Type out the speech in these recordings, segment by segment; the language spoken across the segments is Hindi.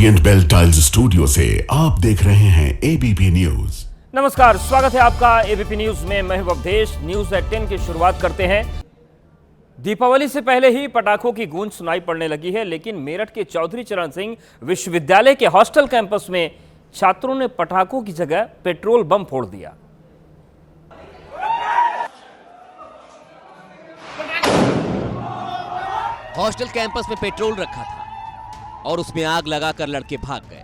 ओरिएंट बेल टाइल्स स्टूडियो से आप देख रहे हैं एबीपी न्यूज। नमस्कार, स्वागत है आपका एबीपी न्यूज में। मैं हूं अवधेश। न्यूज एट 10 की शुरुआत करते हैं। दीपावली से पहले ही पटाखों की गूंज सुनाई पड़ने लगी है, लेकिन मेरठ के चौधरी चरण सिंह विश्वविद्यालय के हॉस्टल कैंपस में छात्रों ने पटाखों की जगह पेट्रोल बम फोड़ दिया। हॉस्टल कैंपस में पेट्रोल रखा था और उसमें आग लगाकर लड़के भाग गए।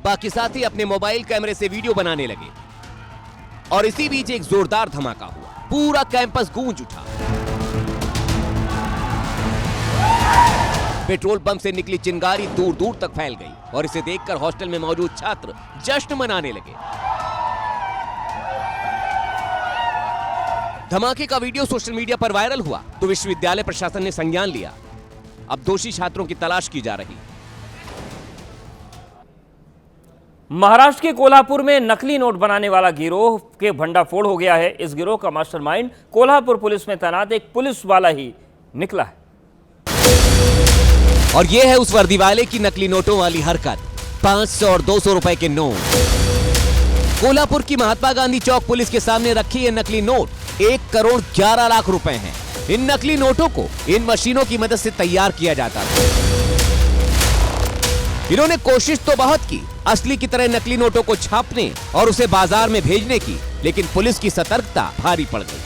बाकी साथी अपने मोबाइल कैमरे से वीडियो बनाने लगे और इसी बीच एक जोरदार धमाका हुआ। पूरा कैंपस गूंज उठा। पेट्रोल बम से निकली चिंगारी दूर दूर तक फैल गई और इसे देखकर हॉस्टल में मौजूद छात्र जश्न मनाने लगे। धमाके का वीडियो सोशल मीडिया पर वायरल हुआ तो विश्वविद्यालय प्रशासन ने संज्ञान लिया। अब दोषी छात्रों की तलाश की जा रही। महाराष्ट्र के कोल्हापुर में नकली नोट बनाने वाला गिरोह के भंडाफोड़ हो गया है। इस गिरोह का मास्टरमाइंड कोल्हापुर पुलिस में तैनात एक पुलिस वाला ही निकला है। और यह है उस वर्दी वाले की नकली नोटों वाली हरकत। 500 और 200 रुपए के नोट। कोल्हापुर की महात्मा गांधी चौक पुलिस के सामने रखी ये नकली नोट 1 करोड़ 11 लाख रुपए हैं। इन नकली नोटों को इन मशीनों की मदद से तैयार किया जाता था। इन्होंने कोशिश तो बहुत की असली की तरह नकली नोटों को छापने और उसे बाजार में भेजने की, लेकिन पुलिस की सतर्कता भारी पड़ गई।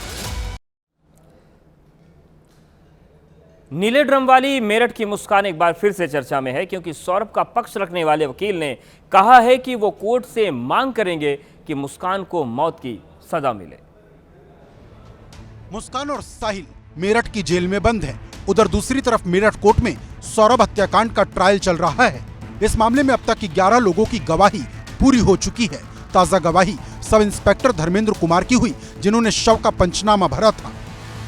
नीले ड्रम वाली मेरठ की मुस्कान एक बार फिर से चर्चा में है, क्योंकि सौरभ का पक्ष रखने वाले वकील ने कहा है कि वो कोर्ट से मांग करेंगे कि मुस्कान को मौत की सजा मिले। मुस्कान और साहिल मेरठ की जेल में बंद है। उधर दूसरी तरफ मेरठ कोर्ट में सौरभ हत्याकांड का ट्रायल चल रहा है। इस मामले में अब तक की 11 लोगों की गवाही पूरी हो चुकी है। ताजा गवाही सब इंस्पेक्टर धर्मेंद्र कुमार की हुई, जिन्होंने शव का पंचनामा भरा था।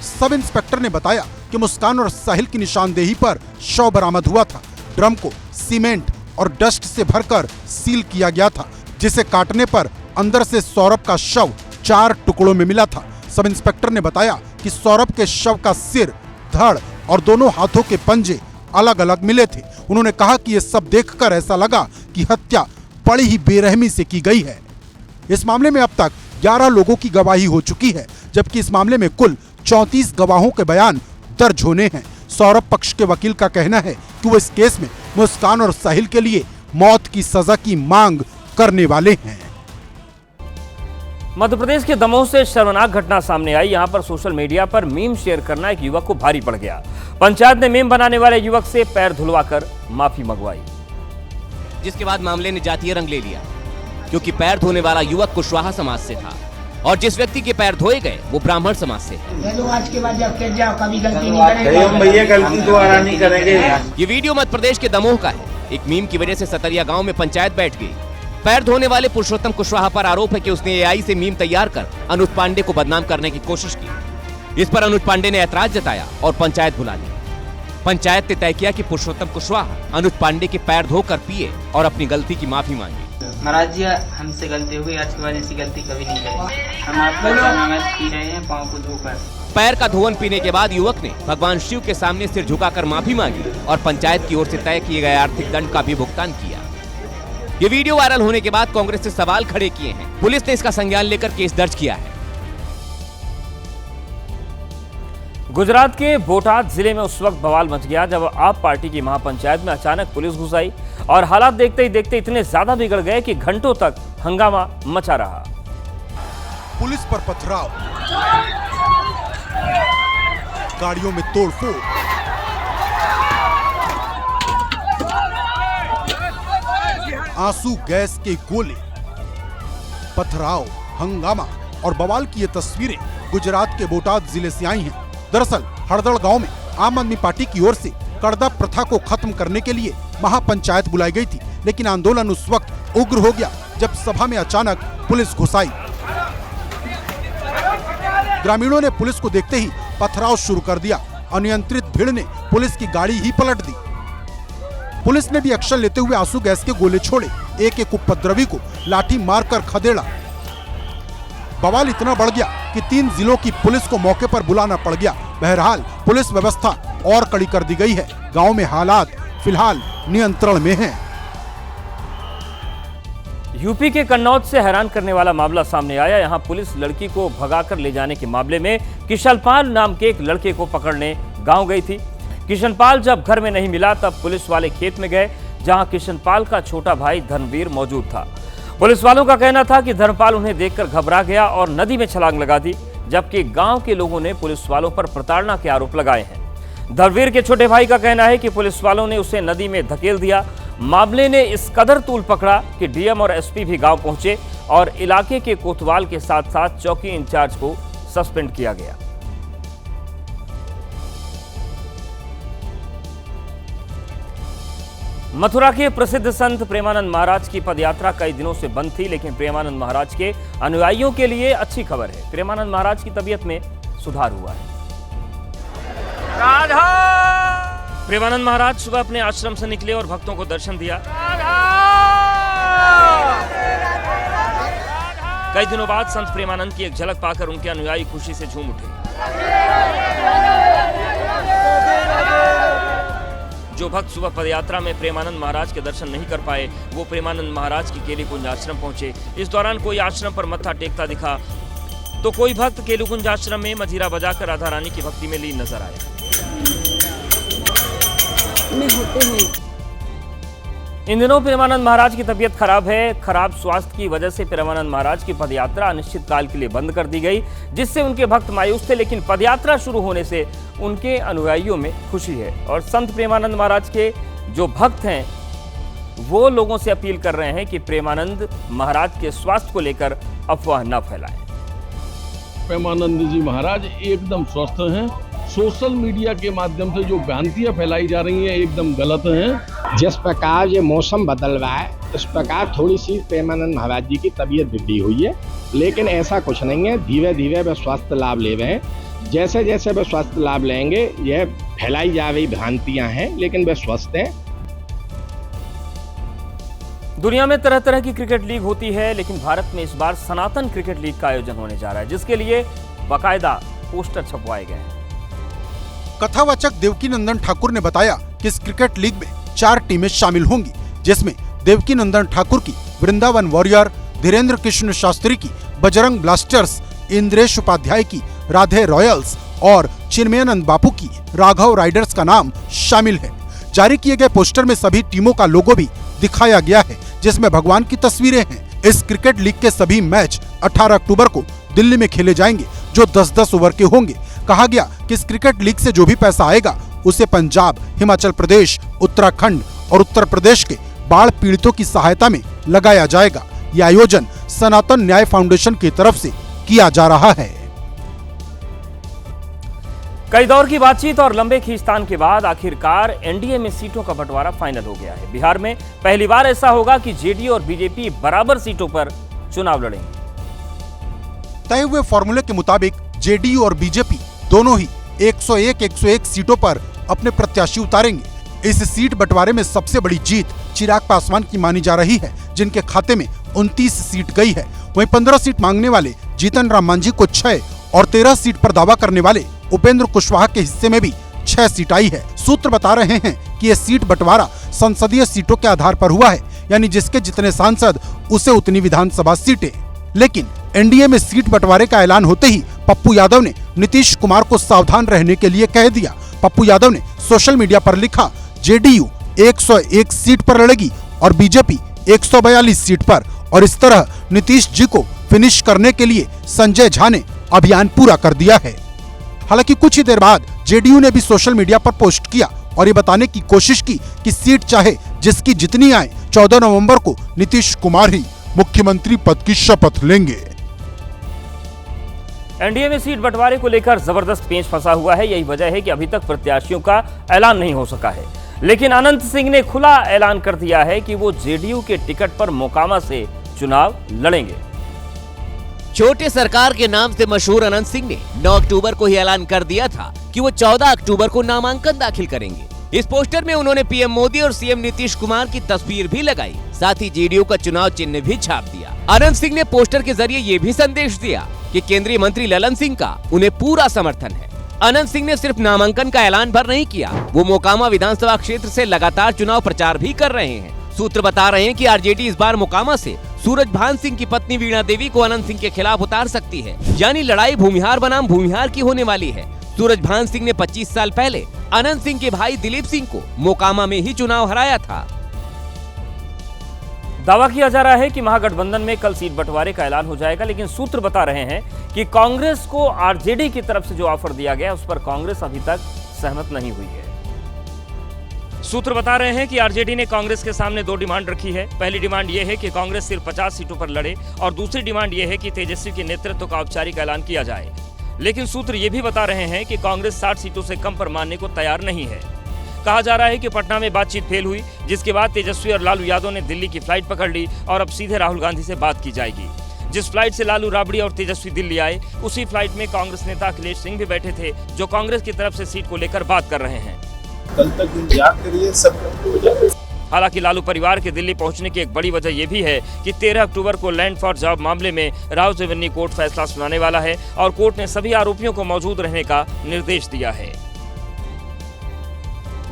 सब इंस्पेक्टर ने बताया कि मुस्कान और साहिल की निशानदेही पर शव बरामद हुआ था। ड्रम को सीमेंट और डस्ट से भरकर सील किया गया था, जिसे काटने पर अंदर से सौरभ का शव 4 टुकड़ों में मिला था। सब इंस्पेक्टर ने बताया कि सौरभ के शव का सिर, धड़ और दोनों हाथों के पंजे अलग अलग मिले थे। उन्होंने कहा कि ये सब देखकर ऐसा लगा कि हत्या बड़ी ही बेरहमी से की गई है। इस मामले में अब तक 11 लोगों की गवाही हो चुकी है, जबकि इस मामले में कुल 34 गवाहों के बयान दर्ज होने हैं। सौरभ पक्ष के वकील का कहना है कि वो इस केस में मुस्कान और साहिल के लिए मौत की सजा की मांग करने वाले हैं। मध्य प्रदेश के दमोह से शर्मनाक घटना सामने आई। यहां पर सोशल मीडिया पर मीम शेयर करना एक युवक को भारी पड़ गया। पंचायत ने मीम बनाने वाले युवक से पैर धुलवाकर माफी मंगवाई, जिसके बाद मामले ने जातीय रंग ले लिया, क्योंकि पैर धोने वाला युवक कुशवाहा समाज से था और जिस व्यक्ति के पैर धोए गए वो ब्राह्मण समाज से है। आज के बाद जब फिर जाओ, कभी गलती नहीं करेंगे भैया, गलती दोबारा नहीं करेंगे। ये वीडियो मध्य प्रदेश के दमोह का है। एक मीम की वजह से सतरिया गांव में पंचायत बैठ गई। पैर धोने वाले पुरुषोत्तम कुशवाहा पर आरोप है कि उसने एआई से मीम तैयार कर अनुज पांडे को बदनाम करने की कोशिश की। इस पर अनुज पांडे ने ऐतराज जताया और पंचायत बुला ली। पंचायत ने तय किया कि पुरुषोत्तम कुशवाहा अनुज पांडे के पैर धोकर पिए और अपनी गलती की माफी मांगी। महाराज जी, हमसे गलती हुई, आज के बाद ऐसी गलती कभी नहीं करेंगे। हम आपका नमक पी रहे हैं पाँव को धोकर। पैर का धोवन पीने के बाद युवक ने भगवान शिव के सामने सिर झुकाकर माफी मांगी और पंचायत की ओर से तय किए गए आर्थिक दंड का भी भुगतान किया। ये वीडियो वायरल होने के बाद कांग्रेस ने सवाल खड़े किए हैं। पुलिस ने इसका संज्ञान लेकर केस दर्ज किया है। गुजरात के बोटाद जिले में उस वक्त बवाल मच गया जब आप पार्टी की महापंचायत में अचानक पुलिस घुस आई और हालात देखते ही देखते इतने ज्यादा बिगड़ गए कि घंटों तक हंगामा मचा रहा। पुलिस पर पथराव, गाड़ियों में तोड़फोड़, आंसू गैस के गोले, पथराव, हंगामा और बवाल की ये तस्वीरें गुजरात के बोटाद जिले से आई हैं। दरअसल हरदड़ गांव में आम आदमी पार्टी की ओर से कड़दा प्रथा को खत्म करने के लिए महापंचायत बुलाई गई थी, लेकिन आंदोलन उस वक्त उग्र हो गया जब सभा में अचानक पुलिस घुस आई। ग्रामीणों ने पुलिस को देखते ही पथराव शुरू कर दिया। अनियंत्रित भीड़ ने पुलिस की गाड़ी ही पलट दी। पुलिस ने भी एक्शन लेते हुए आंसू गैस के गोले छोड़े, एक उपद्रवी को लाठी मारकर खदेड़ा। बवाल इतना बढ़ गया कि 3 जिलों की पुलिस को मौके पर बुलाना पड़ गया। बहरहाल पुलिस व्यवस्था और कड़ी कर दी गई है। गांव में हालात फिलहाल नियंत्रण में हैं। यूपी के कन्नौज से हैरान करने वाला मामला सामने आया। यहां पुलिस लड़की को भगाकर ले जाने के मामले में किशनपाल नाम के एक लड़के को पकड़ने गांव गई थी। किशनपाल जब घर में नहीं मिला तब पुलिस वाले खेत में गए, जहां किशनपाल का छोटा भाई धर्मवीर मौजूद था। पुलिस वालों का कहना था कि धर्मपाल उन्हें देखकर घबरा गया और नदी में छलांग लगा दी, जबकि गांव के लोगों ने पुलिस वालों पर प्रताड़ना के आरोप लगाए हैं। धर्मवीर के छोटे भाई का कहना है कि पुलिस वालों ने उसे नदी में धकेल दिया। मामले ने इस कदर तूल पकड़ा कि डीएम और एसपी भी गांव पहुंचे और इलाके के कोतवाल के साथ साथ चौकी इंचार्ज को सस्पेंड किया गया। मथुरा के प्रसिद्ध संत प्रेमानंद महाराज की पदयात्रा कई दिनों से बंद थी, लेकिन प्रेमानंद महाराज के अनुयायियों के लिए अच्छी खबर है। प्रेमानंद महाराज की तबीयत में सुधार हुआ है। प्रेमानंद महाराज सुबह अपने आश्रम से निकले और भक्तों को दर्शन दिया। कई दिनों बाद संत प्रेमानंद की एक झलक पाकर उनके अनुयायी खुशी से झूम उठे। जो भक्त सुबह पदयात्रा में प्रेमानंद महाराज के दर्शन नहीं कर पाए, वो प्रेमानंद महाराज की केलीकुंज आश्रम पहुंचे। इस दौरान कोई आश्रम पर मत्था टेकता दिखा तो कोई भक्त केलीकुंज आश्रम में मजीरा बजाकर राधा रानी की भक्ति में लीन नजर आया। इन दिनों प्रेमानंद महाराज की तबीयत खराब है। खराब स्वास्थ्य की वजह से प्रेमानंद महाराज की पदयात्रा अनिश्चित काल के लिए बंद कर दी गई, जिससे उनके भक्त मायूस थे। लेकिन पदयात्रा शुरू होने से उनके अनुयायियों में खुशी है और संत प्रेमानंद महाराज के जो भक्त हैं वो लोगों से अपील कर रहे हैं कि प्रेमानंद महाराज के स्वास्थ्य को लेकर अफवाह न फैलाएं। प्रेमानंद जी महाराज एकदम स्वस्थ हैं। सोशल मीडिया के माध्यम से जो भ्रांतियां फैलाई जा रही हैं एकदम गलत हैं। जिस प्रकार ये मौसम बदल रहा है, इस प्रकार थोड़ी सी प्रेमानंद महाराज जी की तबीयत बिगड़ी हुई है, लेकिन ऐसा कुछ नहीं है। धीरे धीरे वे स्वास्थ्य लाभ ले रहे हैं। जैसे जैसे वे स्वास्थ्य लाभ लेंगे, यह फैलाई जा रही भ्रांतियां हैं, लेकिन वे स्वस्थ हैं। दुनिया में तरह तरह की क्रिकेट लीग होती है, लेकिन भारत में इस बार सनातन क्रिकेट लीग का आयोजन होने जा रहा है, जिसके लिए बाकायदा पोस्टर छपवाए गए हैं। कथावाचक देवकीनंदन ठाकुर ने बताया कि इस क्रिकेट लीग में 4 टीमें शामिल होंगी, जिसमें देवकीनंदन ठाकुर की वृंदावन वॉरियर, धीरेन्द्र कृष्ण शास्त्री की बजरंग ब्लास्टर्स, इंद्रेश उपाध्याय की राधे रॉयल्स और चिन्मयानंद बापू की राघव राइडर्स का नाम शामिल है। जारी किए गए पोस्टर में सभी टीमों का लोगो भी दिखाया गया है, जिसमें भगवान की तस्वीरें हैं। इस क्रिकेट लीग के सभी मैच 18 अक्टूबर को दिल्ली में खेले जाएंगे, जो 10-10 ओवर के होंगे। कहा गया कि इस क्रिकेट लीग से जो भी पैसा आएगा उसे पंजाब, हिमाचल प्रदेश, उत्तराखंड और उत्तर प्रदेश के बाढ़ पीड़ितों की सहायता में लगाया जाएगा। यह आयोजन सनातन न्याय फाउंडेशन की तरफ से किया जा रहा है। कई दौर की बातचीत और लंबे खींचतान के बाद आखिरकार एनडीए में सीटों का बंटवारा फाइनल हो गया है। बिहार में पहली बार ऐसा होगा कि जेडीयू और बीजेपी बराबर सीटों पर चुनाव लड़ेंगे। तय हुए फॉर्मूले के मुताबिक जेडीयू और बीजेपी दोनों ही 101 सीटों पर अपने प्रत्याशी उतारेंगे। इस सीट बंटवारे में सबसे बड़ी जीत चिराग पासवान की मानी जा रही है, जिनके खाते में 29 सीट गई है। वहीं 15 सीट मांगने वाले जीतन राम मांझी को 6 और 13 सीट पर दावा करने वाले उपेंद्र कुशवाहा के हिस्से में भी 6 सीट आई है। सूत्र बता रहे हैं कि यह सीट बंटवारा संसदीय सीटों के आधार पर हुआ है, यानी जिसके जितने सांसद उसे उतनी विधानसभा सीटें। लेकिन एनडीए में सीट बंटवारे का ऐलान होते ही पप्पू यादव ने नीतीश कुमार को सावधान रहने के लिए कह दिया। पप्पू यादव ने सोशल मीडिया पर लिखा, जेडीयू 101 सीट पर लड़ेगी और बीजेपी 142 सीट पर, और इस तरह नीतीश जी को फिनिश करने के लिए संजय झा ने अभियान पूरा कर दिया है। हालांकि कुछ ही देर बाद जेडीयू ने भी सोशल मीडिया पर पोस्ट किया और ये बताने की कोशिश की कि सीट चाहे जिसकी जितनी आए, 14 नवंबर को नीतीश कुमार ही मुख्यमंत्री पद की शपथ लेंगे। एनडीए में सीट बंटवारे को लेकर जबरदस्त पेंच फंसा हुआ है। यही वजह है कि अभी तक प्रत्याशियों का ऐलान नहीं हो सका है। लेकिन अनंत सिंह ने खुला ऐलान कर दिया है कि वो जेडीयू के टिकट पर मोकामा से चुनाव लड़ेंगे। छोटे सरकार के नाम से मशहूर अनंत सिंह ने 9 अक्टूबर को ही ऐलान कर दिया था कि वो 14 अक्टूबर को नामांकन दाखिल करेंगे। इस पोस्टर में उन्होंने पीएम मोदी और सीएम नीतीश कुमार की तस्वीर भी लगाई, साथ ही जेडीयू का चुनाव चिन्ह भी छाप दिया। अनंत सिंह ने पोस्टर के जरिए ये भी संदेश दिया कि केंद्रीय मंत्री ललन सिंह का उन्हें पूरा समर्थन है। अनंत सिंह ने सिर्फ नामांकन का ऐलान भर नहीं किया, वो मोकामा विधानसभा क्षेत्र से लगातार चुनाव प्रचार भी कर रहे हैं। सूत्र बता रहे हैं कि आरजेडी इस बार मोकामा से सूरजभान सिंह की पत्नी वीणा देवी को अनंत सिंह के खिलाफ उतार सकती है, यानी लड़ाई भूमिहार बनाम भूमिहार की होने वाली है। सूरजभान सिंह ने 25 साल पहले अनंत सिंह के भाई दिलीप सिंह को मोकामा में ही चुनाव हराया था। दावा किया जा रहा है कि महागठबंधन में कल सीट बंटवारे का ऐलान हो जाएगा, लेकिन सूत्र बता रहे हैं कि कांग्रेस को आरजेडी की तरफ से जो ऑफर दिया गया उस पर कांग्रेस अभी तक सहमत नहीं हुई है। सूत्र बता रहे हैं कि आरजेडी ने कांग्रेस के सामने दो डिमांड रखी है। पहली डिमांड यह है कि कांग्रेस सिर्फ 50 सीटों पर लड़े और दूसरी डिमांड यह है कि तेजस्वी के नेतृत्व का औपचारिक ऐलान किया जाए। लेकिन सूत्र ये भी बता रहे हैं कि कांग्रेस 60 सीटों से कम पर मानने को तैयार नहीं है। कहा जा रहा है कि पटना में बातचीत फेल हुई, जिसके बाद तेजस्वी और लालू यादव ने दिल्ली की फ्लाइट पकड़ ली और अब सीधे राहुल गांधी से बात की जाएगी। जिस फ्लाइट से लालू राबड़ी और तेजस्वी दिल्ली आए, उसी फ्लाइट में कांग्रेस नेता अखिलेश सिंह भी बैठे थे, जो कांग्रेस की तरफ से सीट को लेकर बात कर रहे हैं। कल तक इंतजार करिए, सब हो जाएगा। हालांकि लालू परिवार के दिल्ली पहुंचने की एक बड़ी वजह यह भी है कि 13 अक्टूबर को लैंड फॉर जॉब मामले में राउज रेवेन्यू कोर्ट फैसला सुनाने वाला है और कोर्ट ने सभी आरोपियों को मौजूद रहने का निर्देश दिया है।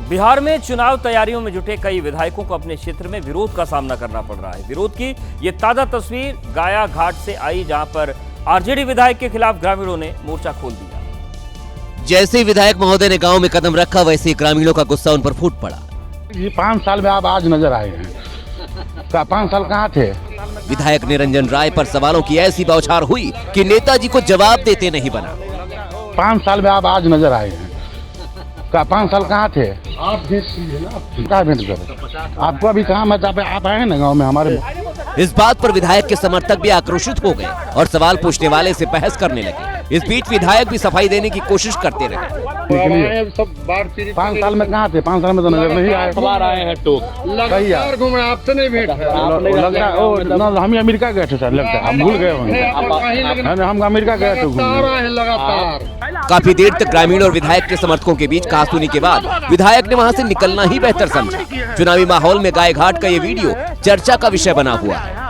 बिहार में चुनाव तैयारियों में जुटे कई विधायकों को अपने क्षेत्र में विरोध का सामना करना पड़ रहा है। विरोध की ये ताजा तस्वीर गाया घाट से आई, जहां पर आरजेडी विधायक के खिलाफ ग्रामीणों ने मोर्चा खोल दिया। जैसे ही विधायक महोदय ने गांव में कदम रखा, वैसे ही ग्रामीणों का गुस्सा उन पर फूट पड़ा। ये 5 साल में आप आज नजर आए हैं, 5 साल कहाँ थे? विधायक निरंजन राय पर सवालों की ऐसी बौछार हुई कि नेताजी को जवाब देते नहीं बना। 5 साल में आप आज नजर आए हैं, 5 साल कहाँ थे? आप भेंट ना, कहाँ भेंट करें? आपको अभी कहाँ मत आप आए हैं ना गाँव में हमारे। इस बात पर विधायक के समर्थक भी आक्रोशित हो गए और सवाल पूछने वाले से बहस करने लगे। इस बीच विधायक भी सफाई देने की कोशिश करते रहे। 5 साल में कहाँ थे? 5 साल में तो नजर नहीं आए। बार आए हैं तो लगातार घूमे, आपसे नहीं भेंट। हम अमेरिका गए थे सर, लगता है आप भूल गए होंगे। हम अमेरिका गए थे लगातार। काफी देर तक ग्रामीण और विधायक के समर्थकों के बीच कहासुनी के बाद विधायक ने वहां से निकलना ही बेहतर समझा। चुनावी माहौल में गाय घाट का ये वीडियो चर्चा का विषय बना हुआ है।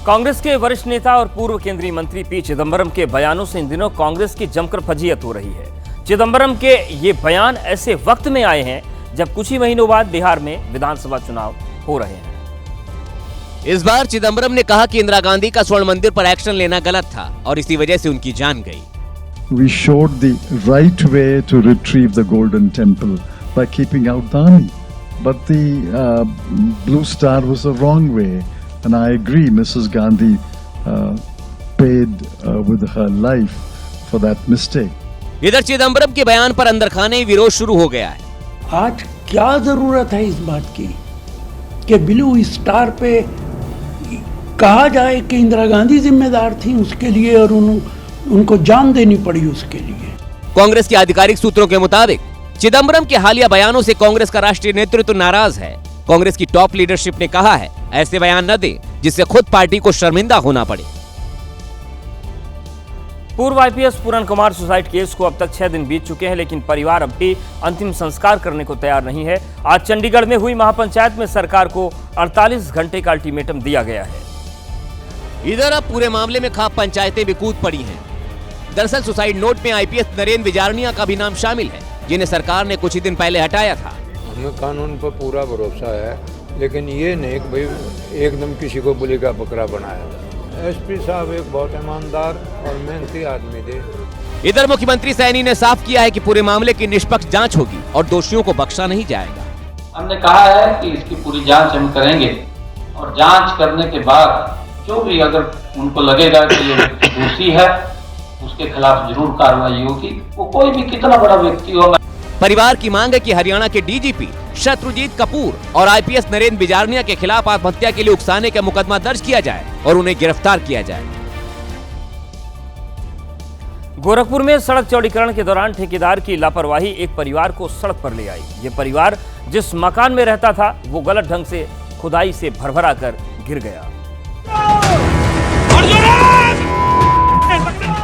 कांग्रेस के वरिष्ठ नेता और पूर्व केंद्रीय मंत्री पी चिदंबरम के बयानों से इन दिनों कांग्रेस की जमकर फजीयत हो रही है। चिदंबरम के ये बयान ऐसे वक्त में आए हैं जब कुछ ही महीनों बाद बिहार में विधानसभा चुनाव हो रहे हैं। इस बार चिदंबरम ने कहा कि इंदिरा गांधी का स्वर्ण मंदिर पर एक्शन लेना गलत था और इसी वजह से उनकी जान गई। We showed the right way to retrieve the Golden Temple by keeping out the army, but the Blue Star was the wrong way, and I agree. Mrs. Gandhi paid with her life for that mistake. इधर चिदंबरम के बयान पर अंदर खाने ही विरोध शुरू हो गया है। आज क्या जरूरत है इस बात की कि ब्लू स्टार पे कहा जाए कि इंदिरा गांधी जिम्मेदार थी उसके लिए और उनको जान देनी पड़ी उसके लिए। कांग्रेस के आधिकारिक सूत्रों के मुताबिक चिदंबरम के हालिया बयानों से कांग्रेस का राष्ट्रीय नेतृत्व नाराज है। कांग्रेस की टॉप लीडरशिप ने कहा है ऐसे बयान न दें जिससे खुद पार्टी को शर्मिंदा होना पड़े। पूर्व आईपीएस पूरन कुमार सुसाइड केस को अब तक 6 दिन बीत चुके हैं, लेकिन परिवार अब भी अंतिम संस्कार करने को तैयार नहीं है। आज चंडीगढ़ में हुई महापंचायत में सरकार को 48 घंटे का अल्टीमेटम दिया गया है। इधर अब पूरे मामले में खाप पंचायतें भी कूद पड़ी हैं। दरअसल सुसाइड नोट में आईपीएस नरेंद्र बिजारनिया का भी नाम शामिल है, जिन्हें सरकार ने कुछ ही दिन पहले हटाया था। हमें कानून पर पूरा भरोसा है, लेकिन ये नहीं कि भाई एकदम किसी को बुली का बकरा बनाया। एसपी साहब एक बहुत ईमानदार और मेहनती आदमी थे। इधर मुख्यमंत्री सैनी ने साफ किया है कि पूरे मामले की निष्पक्ष जांच होगी और दोषियों को बख्शा नहीं जाएगा। हमने कहा है कि इसकी पूरी जांच हम करेंगे और जांच करने के बाद जो भी अगर उनको लगेगा कि ये दोषी है उसके खिलाफ जरूर कार्रवाई होगी, वो कोई भी कितना बड़ा व्यक्ति होगा। परिवार की मांग है कि हरियाणा के डीजीपी शत्रुजीत कपूर और आईपीएस नरेंद्र बिजारनिया के खिलाफ आत्महत्या के लिए उकसाने का मुकदमा दर्ज किया जाए और उन्हें गिरफ्तार किया जाए। गोरखपुर में सड़क चौड़ीकरण के दौरान ठेकेदार की लापरवाही एक परिवार को सड़क पर ले आई। ये परिवार जिस मकान में रहता था वो गलत ढंग से खुदाई से भरभरा कर गिर गया।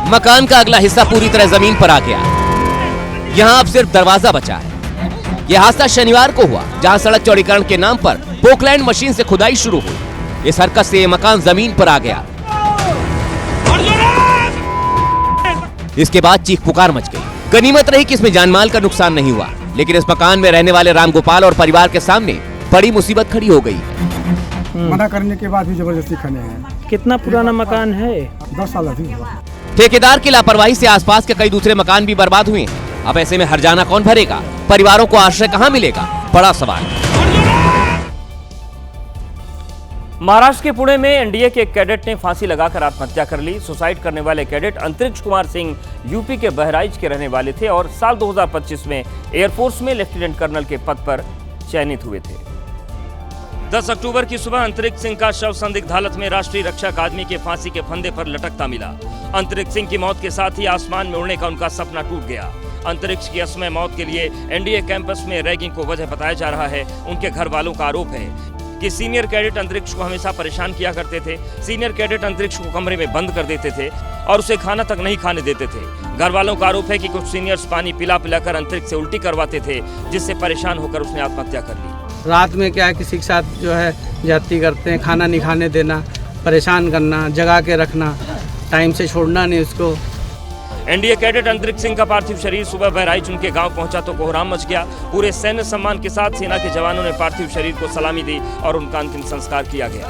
मकान का अगला हिस्सा पूरी तरह जमीन पर आ गया। यहाँ अब सिर्फ दरवाजा बचा है। यह हादसा शनिवार को हुआ, जहां सड़क चौड़ीकरण के नाम पर पोकलैंड मशीन से खुदाई शुरू हुई। इस हरकत से यह मकान जमीन पर आ गया। इसके बाद चीख पुकार मच गई। गनीमत रही कि इसमें जानमाल का नुकसान नहीं हुआ, लेकिन इस मकान में रहने वाले रामगोपाल और परिवार के सामने बड़ी मुसीबत खड़ी हो गई। मना करने के बाद भी जबरदस्ती खाने हैं। कितना पुराना मकान है? 10 साल अधिक हुआ। ठेकेदार की लापरवाही से आसपास के कई दूसरे मकान भी बर्बाद हुए। अब ऐसे में हर्जाना कौन भरेगा? परिवारों को आश्रय कहां मिलेगा? बड़ा सवाल। महाराष्ट्र के पुणे में एनडीए के एक कैडेट ने फांसी लगाकर आत्महत्या कर ली। सुसाइड करने वाले कैडेट अंतरिक्ष कुमार सिंह यूपी के बहराइच के रहने वाले थे और साल 2025 में एयरफोर्स में लेफ्टिनेंट कर्नल के पद पर चयनित हुए थे। 10 अक्टूबर की सुबह अंतरिक्ष सिंह का शव संदिग्ध हालत में राष्ट्रीय रक्षा अकादमी के फांसी के फंदे पर लटकता मिला। अंतरिक्ष सिंह की मौत के साथ ही आसमान में उड़ने का उनका सपना टूट गया। अंतरिक्ष की असमय मौत के लिए एनडीए कैंपस में रैगिंग को वजह बताया जा रहा है। उनके घर वालों का आरोप है कि सीनियर कैडेट अंतरिक्ष को हमेशा परेशान किया करते थे। सीनियर कैडेट अंतरिक्ष को कमरे में बंद कर देते थे और उसे खाना तक नहीं खाने देते थे। घर वालों का आरोप है कि कुछ सीनियर्स पानी पिलाकर अंतरिक्ष से उल्टी करवाते थे, जिससे परेशान होकर उसने आत्महत्या कर ली। रात में क्या है, किसी के साथ जो है ज्यादती करते हैं, खाना नहीं खाने देना, परेशान करना, जगा के रखना, टाइम से छोड़ना नहीं उसको। एनडीए कैडेट अंतरिक्ष सिंह का पार्थिव शरीर सुबह बहराइच उनके गांव पहुंचा तो कोहराम मच गया। पूरे सैन्य सम्मान के साथ सेना के जवानों ने पार्थिव शरीर को सलामी दी और उनका अंतिम संस्कार किया गया।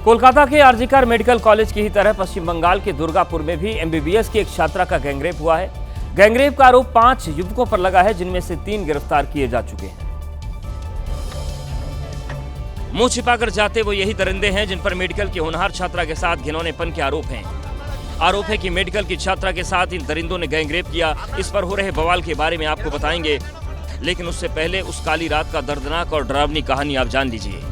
कोलकाता के आरजीकर मेडिकल कॉलेज की ही तरह पश्चिम बंगाल के दुर्गापुर में भी एमबीबीएस की एक छात्रा का गैंगरेप हुआ है। गैंगरेप का आरोप 5 युवकों पर लगा है, जिनमें से 3 गिरफ्तार किए जा चुके हैं। मुंह छिपाकर जाते वो यही दरिंदे हैं जिन पर मेडिकल की होनहार छात्रा के साथ घिनौनेपन के आरोप हैं। आरोप है कि मेडिकल की छात्रा के साथ इन दरिंदों ने गैंगरेप किया। इस पर हो रहे बवाल के बारे में आपको बताएंगे, लेकिन उससे पहले उस काली रात का दर्दनाक और डरावनी कहानी आप जान लीजिए।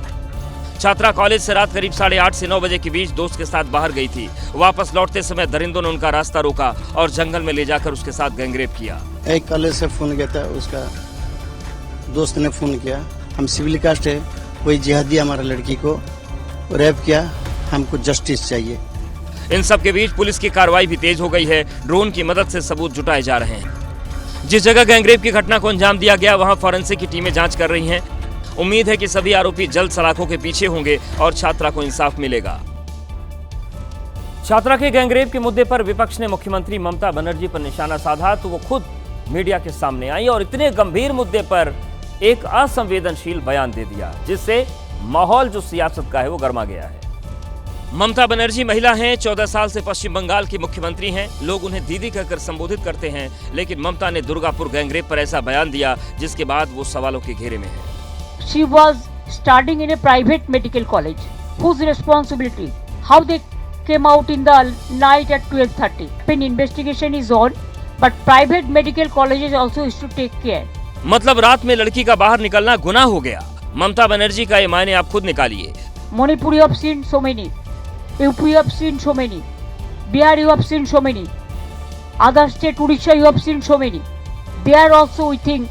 छात्रा कॉलेज से रात करीब 8:30 से 9 बजे के बीच दोस्त के साथ बाहर गई थी। वापस लौटते समय दरिंदों ने उनका रास्ता रोका और जंगल में ले जाकर उसके साथ गैंगरेप किया। एक कॉलेज से फोन किया था, उसका दोस्त ने फोन किया, हम सिविल कास्ट है, कोई जिहादी हमारा लड़की को रेप किया, हमको जस्टिस चाहिए। इन सब के बीच पुलिस की कार्रवाई भी तेज हो गई है। ड्रोन की मदद से सबूत जुटाए जा रहे हैं। जिस जगह गैंगरेप की घटना को अंजाम दिया गया वहां फॉरेंसिक की टीमें जांच कर रही हैं। उम्मीद है कि सभी आरोपी जल्द सलाखों के पीछे होंगे और छात्रा को इंसाफ मिलेगा। छात्रा के गैंगरेप के मुद्दे पर विपक्ष ने मुख्यमंत्री ममता बनर्जी पर निशाना साधा तो वो खुद मीडिया के सामने आई और इतने गंभीर मुद्दे पर एक असंवेदनशील बयान दे दिया, जिससे माहौल जो सियासत का है वो गर्मा गया है। ममता बनर्जी महिला हैं, 14 साल से पश्चिम बंगाल की मुख्यमंत्री हैं। लोग उन्हें दीदी कहकर संबोधित करते हैं, लेकिन ममता ने दुर्गापुर गैंगरेप पर ऐसा बयान दिया जिसके बाद वो सवालों के घेरे में है। She was studying in a private medical college. Whose responsibility? How they came out in the night at 12:30? An investigation is on, but private medical colleges also is to take care. मतलब रात में लड़की का बाहर निकलना गुनाह हो गया। ममता बनर्जी का ये मायने आप खुद निकालिए। Manipur you have seen so many, UP you have seen so many, Bihar you have seen so many, other state Odisha you have seen so many. There also we think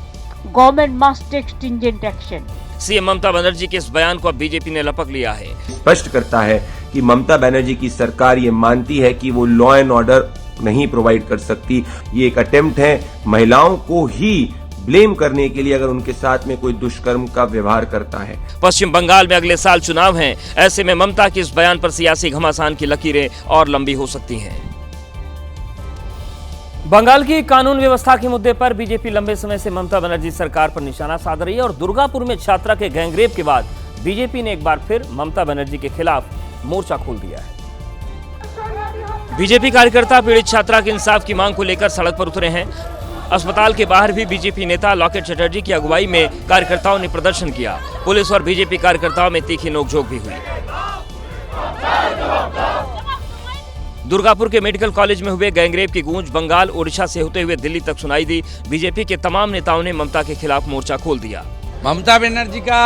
government must take stringent action. CM Mamata Banerjee के इस बयान को अब बीजेपी ने लपक लिया है। स्पष्ट करता है कि ममता बनर्जी की सरकार ये मानती है कि वो लॉ एंड ऑर्डर नहीं प्रोवाइड कर सकती। ये एक अटेम्प्ट है महिलाओं को ही ब्लेम करने के लिए अगर उनके साथ में कोई दुष्कर्म का व्यवहार करता है। पश्चिम बंगाल में अगले साल चुनाव हैं, ऐसे में ममता के इस बयान पर सियासी घमासान की लकीरें और लंबी हो सकती हैं। बंगाल की कानून व्यवस्था के मुद्दे पर बीजेपी लंबे समय से ममता बनर्जी सरकार पर निशाना साध रही है और दुर्गापुर में छात्रा के गैंगरेप के बाद बीजेपी ने एक बार फिर ममता बनर्जी के खिलाफ मोर्चा खोल दिया है। बीजेपी कार्यकर्ता पीड़ित छात्रा के इंसाफ की मांग को लेकर सड़क पर उतरे हैं। अस्पताल के बाहर भी बीजेपी नेता लॉकेट चटर्जी की अगुवाई में कार्यकर्ताओं ने प्रदर्शन किया। पुलिस और बीजेपी कार्यकर्ताओं में तीखी नोकझोंक भी हुई। दुर्गापुर के मेडिकल कॉलेज में हुए गैंगरेप की गूंज बंगाल ओडिशा से होते हुए दिल्ली तक सुनाई दी। बीजेपी के तमाम नेताओं ने ममता के खिलाफ मोर्चा खोल दिया। ममता बनर्जी का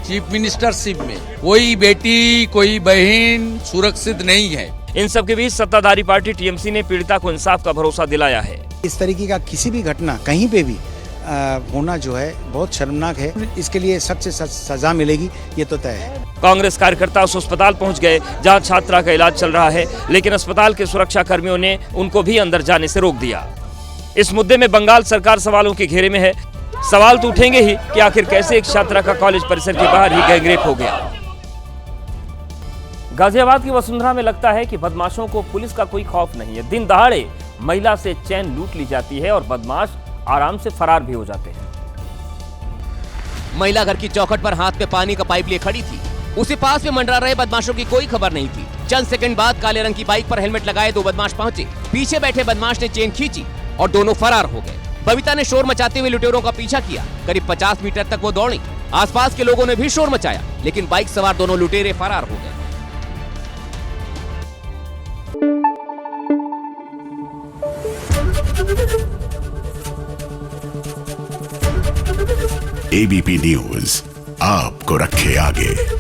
चीफ मिनिस्टरशिप में कोई बेटी कोई बहन सुरक्षित नहीं है। इन सब के बीच सत्ताधारी पार्टी टीएमसी ने पीड़िता को इंसाफ का भरोसा दिलाया है। इस तरीके का किसी भी घटना कहीं पे भी होना जो है बहुत शर्मनाक है। इसके लिए सख्त से सख्त सजा मिलेगी, ये तो तय है। कांग्रेस कार्यकर्ता उस अस्पताल पहुंच गए जहां छात्रा का इलाज चल रहा है, लेकिन अस्पताल के सुरक्षा कर्मियों ने उनको भी अंदर जाने से रोक दिया। इस मुद्दे में बंगाल सरकार सवालों के घेरे में है। सवाल तो उठेंगे ही कि आखिर कैसे एक छात्रा का कॉलेज परिसर के बाहर ही गैंगरेप हो गया। गाजियाबाद की वसुंधरा में लगता है कि बदमाशों को पुलिस का कोई खौफ नहीं है। दिन दहाड़े महिला से चैन लूट ली जाती है और बदमाश आराम से फरार भी हो जाते हैं। महिला घर की चौखट पर हाथ में पानी का पाइप लिए खड़ी थी। उसे पास में मंडरा रहे बदमाशों की कोई खबर नहीं थी। चंद सेकंड बाद काले रंग की बाइक पर हेलमेट लगाए दो बदमाश पहुंचे। पीछे बैठे बदमाश ने चेन खींची और दोनों फरार हो गए। बबीता ने शोर मचाते हुए लुटेरों का पीछा किया। करीब 50 मीटर तक वो दौड़ी। आसपास के लोगों ने भी शोर मचाया, लेकिन बाइक सवार दोनों लुटेरे फरार हो गए। एबीपी न्यूज आपको रखे आगे।